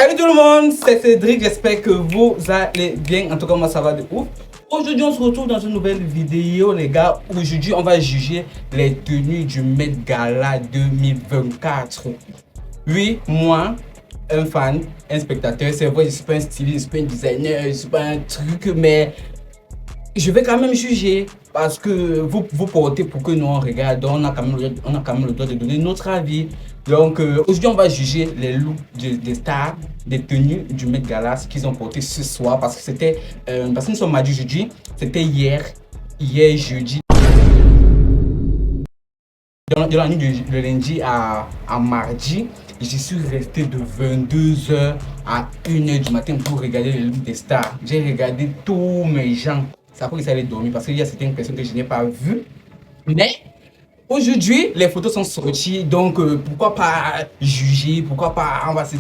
Salut tout le monde, c'est Cédric, j'espère que vous allez bien. En tout cas, moi ça va de ouf. Aujourd'hui, on se retrouve dans une nouvelle vidéo, les gars. Aujourd'hui, on va juger les tenues du Met Gala 2024. Oui, moi, un fan, un spectateur, c'est vrai, je ne suis pas un styliste, je ne suis pas un designer, je ne suis pas un truc, mais je vais quand même juger parce que vous portez pour que nous on regarde, on a quand même le droit de donner notre avis. Donc aujourd'hui on va juger les looks des stars, des tenues du Met Gala, ce qu'ils ont porté ce soir parce que c'était, parce que nous sommes mardi jeudi, c'était hier jeudi. Dans la nuit de lundi à mardi, je suis resté de 22h à 1h du matin pour regarder les looks des stars. J'ai regardé tous mes gens. C'est après que ça allait dormir parce qu'il y a certaines personnes que je n'ai pas vues. Mais aujourd'hui, les photos sont sorties, donc pourquoi pas juger, pourquoi pas, on va se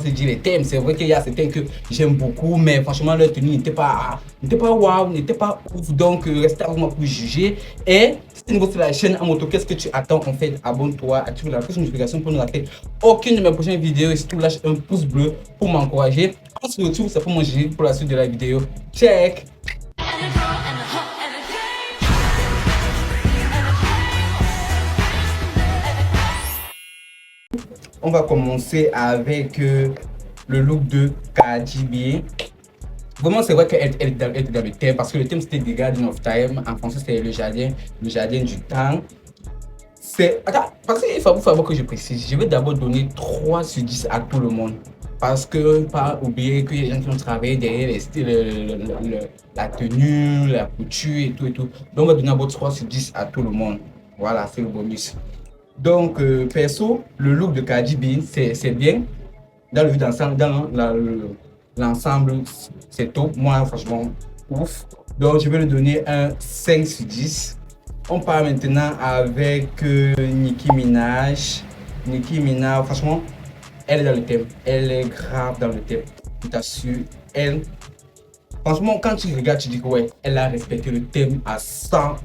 dire les thèmes. C'est vrai qu'il y a certains que j'aime beaucoup, mais franchement, leur tenue n'était pas waouh, n'était pas ouf. Donc, restez avec moi pour juger. Et si tu es nouveau sur la chaîne Amoto, qu'est-ce que tu attends en fait? Abonne-toi, active la petite notification pour ne rater aucune de mes prochaines vidéos. Et surtout, lâche un pouce bleu pour m'encourager. On se retrouve, c'est pour moi juger pour la suite de la vidéo. Check! On va commencer avec le look de Cardi B. Vraiment, c'est vrai qu'elle était dans le thème parce que le thème c'était The Garden of Time. En français, c'est le jardin du temps. Attends, parce qu'il faut que je précise. Je vais d'abord donner 3 sur 10 à tout le monde. Parce que, pas oublier qu'il y a des gens qui ont travaillé derrière les styles, la tenue, la couture et tout et tout. Donc, on va donner d'abord 3 sur 10 à tout le monde. Voilà, c'est le bonus. Donc, perso, le look de Cardi B, c'est bien. Dans le vue d'ensemble, dans l'ensemble, c'est top. Moi, franchement, ouf. Donc, je vais lui donner un 5 sur 10. On part maintenant avec Nicki Minaj. Nicki Minaj, franchement, elle est dans le thème. Elle est grave dans le thème. Je t'assure, elle. Franchement, quand tu regardes, tu dis que ouais, elle a respecté le thème à 100%,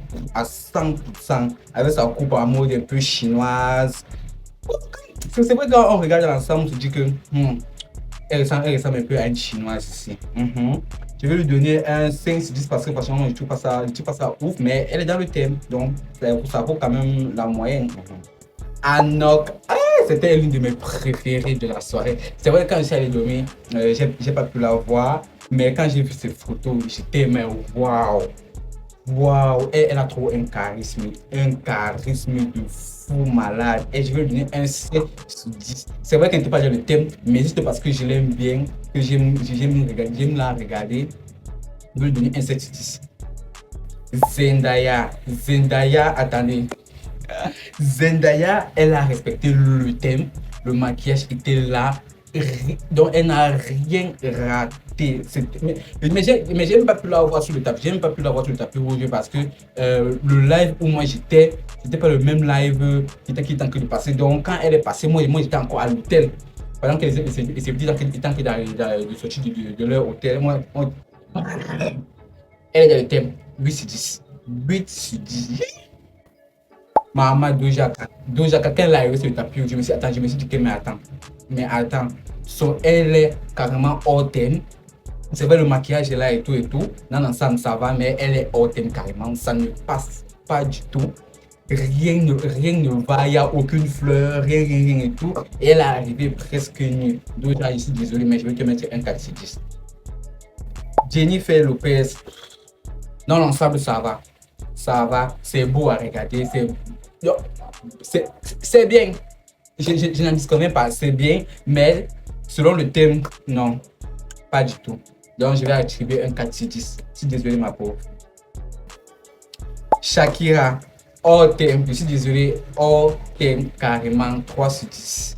avec sa coupe en mode un peu chinoise. C'est vrai quand on regarde l'ensemble, on se dit que elle ressemble un peu à une chinoise ici. Je vais lui donner un 5 sur 10 parce que franchement, je ne trouve pas ça ouf, mais elle est dans le thème, donc ça vaut quand même la moyenne. Anok, c'était l'une de mes préférées de la soirée. C'est vrai que quand je suis allé dormir, j'ai pas pu la voir, mais quand j'ai vu ces photos, j'étais mais waouh, waouh, elle a trop un charisme de fou malade. Et je vais lui donner un 7 sur 10. C'est vrai qu'elle n'était pas dans le thème, mais juste parce que je l'aime bien, que j'aime la regarder, je vais lui donner un 7 sur 10. Zendaya, attendez. Zendaya, elle a respecté le thème, le maquillage était là, donc elle n'a rien raté. Mais j'ai même pas pu la voir sur le tapis, rouge parce que le live où moi j'étais, c'était pas le même live qui était en train de passer. Donc quand elle est passée, moi j'étais encore à l'hôtel. Pendant qu'elle était en train de sortir de leur hôtel, elle est dans le thème, 8 sur 10. 8 sur 10. Maman Doja Cat, quand elle est arrivée sur le tapis, je me suis dit que mais attends, elle est carrément hors thème. C'est vrai, le maquillage est là et tout. Dans l'ensemble, ça va, mais elle est hors thème carrément. Ça ne passe pas du tout. Rien ne va, il n'y a aucune fleur, rien et tout. Et elle est arrivée presque nue. Doja, je suis désolé, mais je vais te mettre un 4 sur 10. Jennifer Lopez, dans l'ensemble, ça va, c'est beau à regarder, c'est bien. Je n'en disconviens pas, c'est bien, mais selon le thème, non, pas du tout. Donc je vais attribuer un 4 sur 10. Je suis désolé, ma pauvre. Shakira, hors thème, je suis désolé, hors thème, carrément 3 sur 10.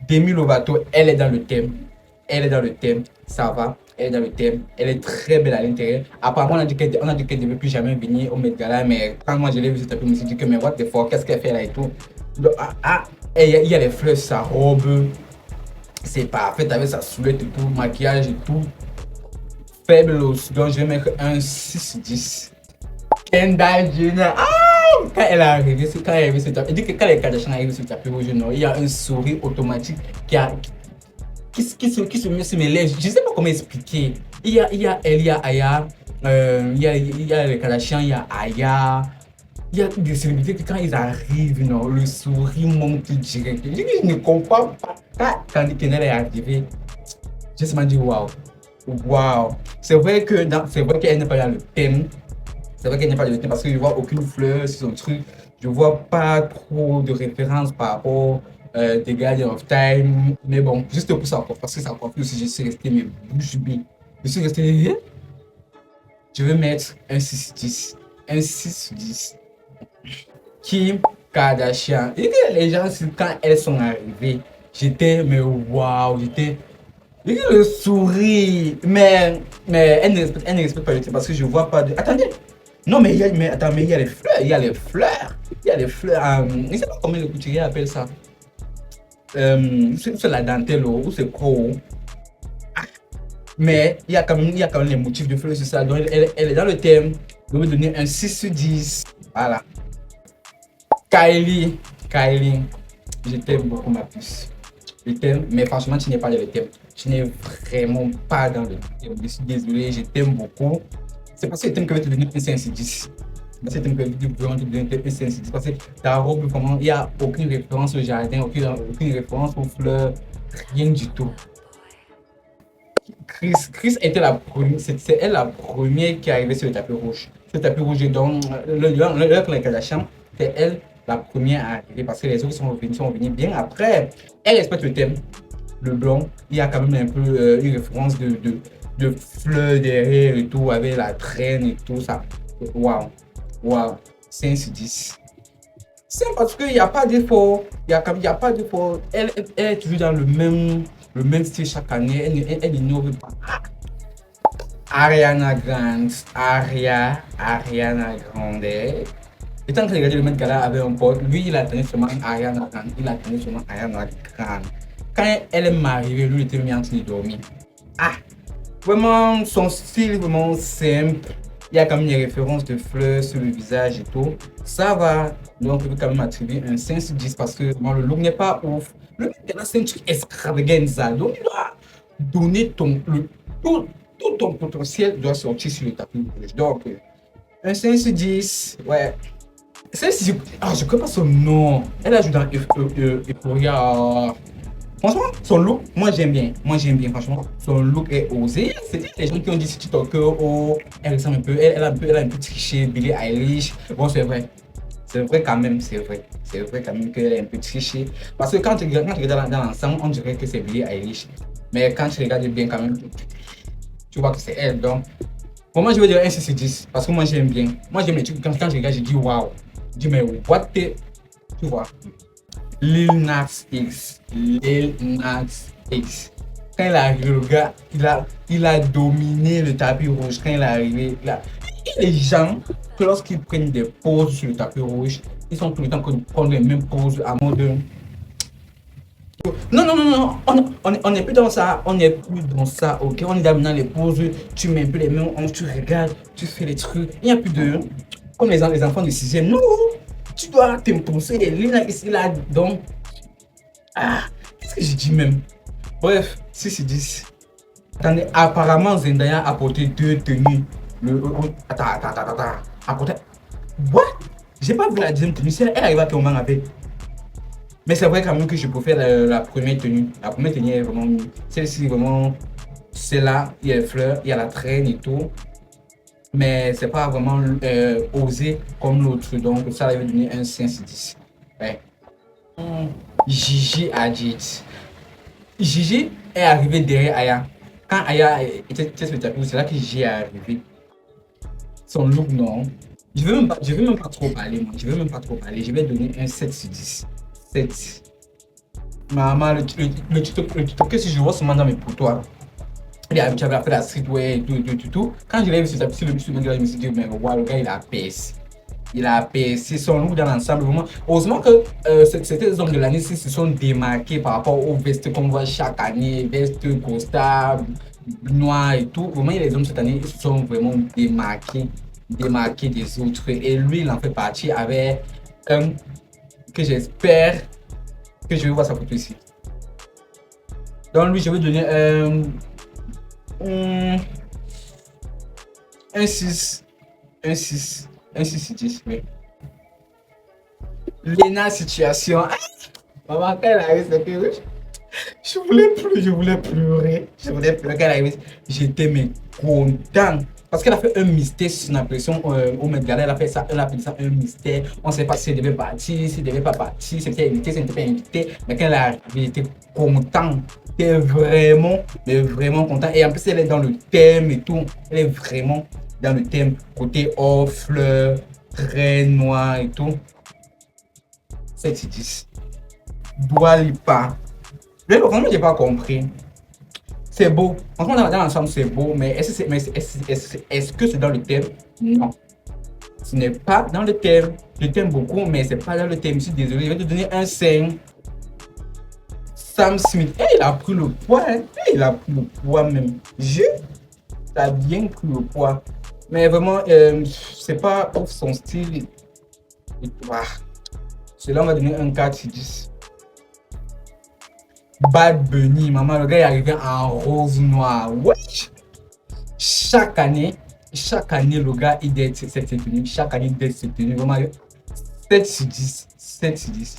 Demi Lovato, elle est dans le thème, ça va. Elle est dans le thème, elle est très belle à l'intérieur. Apparemment, on a dit qu'elle ne devait plus jamais venir au Met Gala, mais quand moi je l'ai vu sur tapis, je me suis dit que mais what the fuck, qu'est-ce qu'elle fait là et tout. Donc, il y a les fleurs, sa robe, c'est parfait avec sa silhouette et tout, maquillage et tout. Fabulous, donc je vais mettre un 6 sur 10. Kendall Jenner, quand elle est arrivée sur le tapis, il dit que quand les Kardashians arrivent sur le tapis rouge, il y a un sourire automatique qui qui se met sur mes lèvres. Je ne sais pas comment expliquer. Il y a elle, il y a Aya, il y a les Kardashians, il y a Aya. Il y a des célébrités que quand ils arrivent, non, le sourire monte direct. Je ne comprends pas. Quand Nick Cannon est arrivé, j'ai seulement dit waouh. Waouh. C'est vrai qu'elle n'est pas dans le thème. C'est vrai qu'elle n'est pas dans le thème parce que je ne vois aucune fleur sur son truc. Je ne vois pas trop de références par rapport des Guardian of Time. Mais bon, juste pour ça, parce que ça confus aussi, je suis resté mais bouche bée. Je suis resté. Je vais mettre un 6 sur 10. Un 6 sur 10. Kim Kardashian. Et les gens, quand elles sont arrivées, j'étais, mais waouh, j'étais. Le sourire, mais elle ne respecte pas le thème parce que je vois pas de. Attendez, non, mais attends, mais il y a les fleurs, il y a les fleurs, il y a les fleurs. Je ne sais pas comment le couturier appelle ça. C'est la dentelle ou c'est quoi. Mais il y a quand même les motifs de fleurs sur ça. Donc elle est dans le thème. Je vais donner un 6 sur 10. Voilà. Kylie, je t'aime beaucoup ma puce. Je t'aime, mais franchement, tu n'es pas dans le thème. Tu n'es vraiment pas dans le thème. Je suis désolé, je t'aime beaucoup. C'est parce que le thème que je vais te donner un 5 sur 10. C'est le thème que je vais te donner un 5 sur 10. Parce que ta robe, vraiment, il n'y a aucune référence au jardin, aucune référence aux fleurs, rien du tout. Chris était la première, c'est elle la première qui est arrivée sur le tapis rouge. Sur le tapis rouge, donc, l'heure que les Kardashians, c'est elle la première à arriver parce que les autres sont venus bien après. Elle respecte le thème, le blanc. Il y a quand même un peu une référence de fleurs derrière et tout, avec la traîne et tout ça. Waouh, waouh, 5 sur 10. C'est parce qu'il n'y a pas d'effort. Il n'y a pas d'effort. Elle est toujours dans le même style chaque année. Elle n'innove pas. Ariana Grande. Ariana Grande. Et tant que regardé le Met Gala avec un pote, lui il attendait seulement Ariana Grande. Quand elle est arrivée, lui il était mis en train de dormir. Ah, vraiment son style vraiment simple. Il y a quand même des références de fleurs sur le visage et tout. Ça va. Donc, je peux quand même attribuer un 5 sur 10 parce que bon, le look n'est pas ouf. Le Met Gala, c'est un truc extravaganza. Donc, tu dois donner tout ton potentiel doit sortir sur le tapis rouge. Donc, un 5 sur 10. Ouais. Je ne connais pas son nom. Elle a joué dans Euphoria. Franchement, son look, moi j'aime bien, franchement. Son look est osé. C'est les gens qui ont dit sur TikTok, oh, elle ressemble un peu, elle a un peu triché, Billie Eilish. Bon, c'est vrai. C'est vrai quand même, c'est vrai. C'est vrai quand même qu'elle est un peu trichée. Parce que quand tu regardes dans l'ensemble, on dirait que c'est Billie Eilish. Mais quand tu regardes bien quand même, tu vois que c'est elle. Donc, pour moi, je vais dire un 6 sur 10. Parce que moi j'aime bien. Moi j'aime les trucs. Quand je regarde, je dis waouh. Je dis mais what the. Tu vois. Lil Nas X. Quand il est arrivé, le gars, il a dominé le tapis rouge. Quand il est arrivé, et les gens, que lorsqu'ils prennent des poses sur le tapis rouge, ils sont tout le temps qu'on prend les mêmes poses à mode de. Non, on n'est plus dans ça, ok? On est dans les poses, tu mets un peu les mains, tu regardes, tu fais les trucs. Il n'y a plus de. Comme les enfants de 6e, non! Tu dois t'imposer, Lina ici, là, donc. Ah, qu'est-ce que j'ai dit même? Bref, 6 sur 10. Attendez, apparemment, Zendaya a porté 2 tenues. Attends. Apporté. What? J'ai pas vu la deuxième tenue, elle arrive à tomber avec. Mais c'est vrai quand même que je préfère la première tenue. La première tenue est vraiment. Celle-ci, vraiment. Celle-là, il y a les fleurs, il y a la traîne et tout. Mais c'est pas vraiment osé comme l'autre. Donc, ça, il va donner un 5 sur 10. Ouais. Gigi Hadid. Gigi est arrivé derrière Aya. Quand Aya était sur le tapis, c'est là que Gigi est arrivé. Son look, non. Je veux même pas trop parler, moi. Je vais donner un 7 sur 10. 7. Maman, le TikTok, si je vois seulement dans mes potoirs. Il est habitué à faire la streetwear et tout. Quand je l'ai vu sur le tapis, je me suis dit, mais wow, le gars, il a percé. Il a percé son look dans l'ensemble. Vraiment. Heureusement que ces hommes de l'année se sont démarqués par rapport aux vestes qu'on voit chaque année, vestes, costards, noirs et tout. Vraiment, les hommes cette année ils se sont vraiment démarqués des autres. Et lui, il en fait partie avec que j'espère que je vais voir sa photo ici. Donc lui, je vais donner un 6. Un 6. Un 6 sur 10, oui. Lena situation. Maman, quand elle arrive, c'est que je voulais pleurer. Je voulais pleurer quand elle arrive. J'étais mais content. Parce qu'elle a fait un mystère sur l'impression au Met Gala. Elle a fait ça, elle a appelé ça un mystère. On ne sait pas si elle devait partir, si elle ne devait pas partir, si elle était invitée, si elle n'était pas invitée. Mais quand elle est arrivée, j'étais content. J'étais vraiment, mais vraiment content. Et en plus, elle est dans le thème et tout. Elle est vraiment dans le thème. Côté or, fleurs, reine noire et tout. 7 sur 10. Dua Lipa. Franchement, je n'ai pas compris. C'est beau. Franchement, dans l'ensemble, c'est beau. Mais est-ce que c'est dans le thème? Non. Ce n'est pas dans le thème. Je t'aime beaucoup, mais ce n'est pas dans le thème. Je suis désolé. Je vais te donner un 5. Sam Smith. Hey, il a pris le poids. Hein. Hey, il a pris le poids même. Tu as bien pris le poids. Mais vraiment, c'est pas ouf son style. Cela, on va donner un 4 sur 10. Bad Bunny, maman, le gars est arrivé en rose noir. Wesh! Chaque année, le gars, il date cette tenue. Chaque année, il date cette tenue. Vraiment, 7 sur 10. 7 sur 10.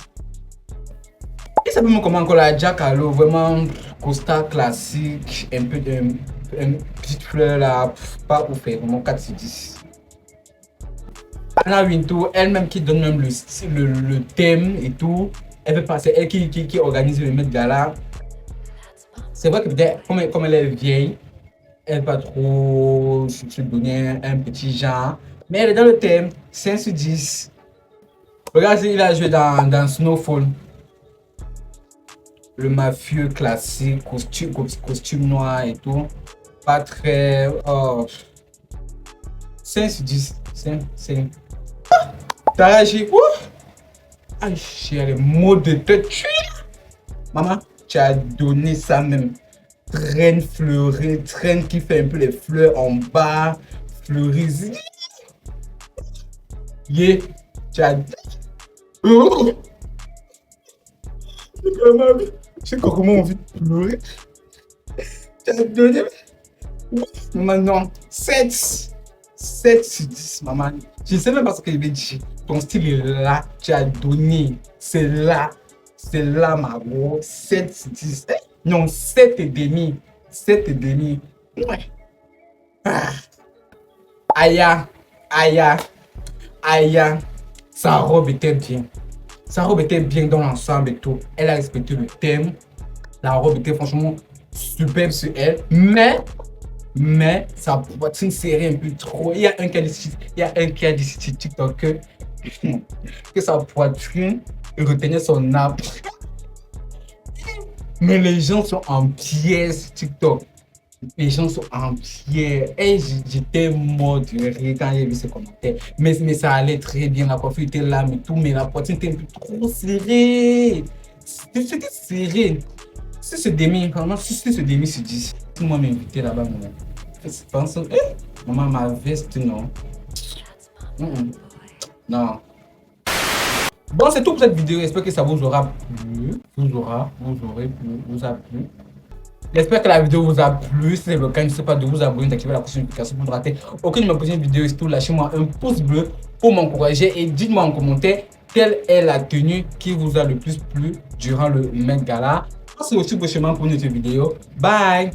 Et ça peut me comment encore la Jack Harlow, vraiment costard classique, un peu de une petite fleur là, pas ouf, vraiment 4 sur 10. Anna Wintour, elle-même qui donne même le style, le thème et tout. Elle peut passer, elle qui organise le Met Gala. C'est vrai que peut-être, comme elle est vieille, elle ne peut pas trop se donner un petit genre. Mais elle est dans le thème, 5 sur 10. Regarde, il a joué dans Snowfall. Le mafieux classique, costume noir et tout. Pas très. Oh. 5 sur 10. 5. T'as réagi? Aïe, j'ai les mots de te tuer. Maman, tu as donné ça même. Traîne fleurée, traîne qui fait un peu les fleurs en bas. Fleurie. Yeah, tu as. J'ai comment envie de pleurer. Tu as donné. Maintenant, 7. 7 sur 10, maman. Je ne sais même pas ce que je vais dire. Ton style est là. Tu as donné. C'est là. C'est là, ma gros. 7 sur 10. Non, 7 et demi. 7 et demi. Ouais. Aya. Sa robe était bien. Sa robe était bien dans l'ensemble et tout. Elle a respecté le thème. La robe était franchement superbe sur elle. Mais sa poitrine serrait un peu trop. Il y a un cas dit sur TikTok que sa poitrine retenait son nappe. Mais les gens sont en pièces sur TikTok. Les gens sont en pièces. Et j'étais mort de rire quand j'ai vu ces commentaires. Mais ça allait très bien. La coiffure était là, mais tout. Mais la poitrine était un peu trop serrée. C'était serré. Si ce demi, vraiment, si ce demi se dit, si moi m'inviter là-bas, je pense, maman, ma veste, non. Non. Bon, c'est tout pour cette vidéo. J'espère que ça vous aura plu. Vous a plu. J'espère que la vidéo vous a plu. Si c'est le cas, n'hésitez pas de vous abonner, d'activer la notification pour ne rater aucune de mes prochaines vidéos. Et surtout, lâchez-moi un pouce bleu pour m'encourager et dites-moi en commentaire quelle est la tenue qui vous a le plus plu durant le Met Gala. Passez aussi prochainement pour une autre vidéo. Bye!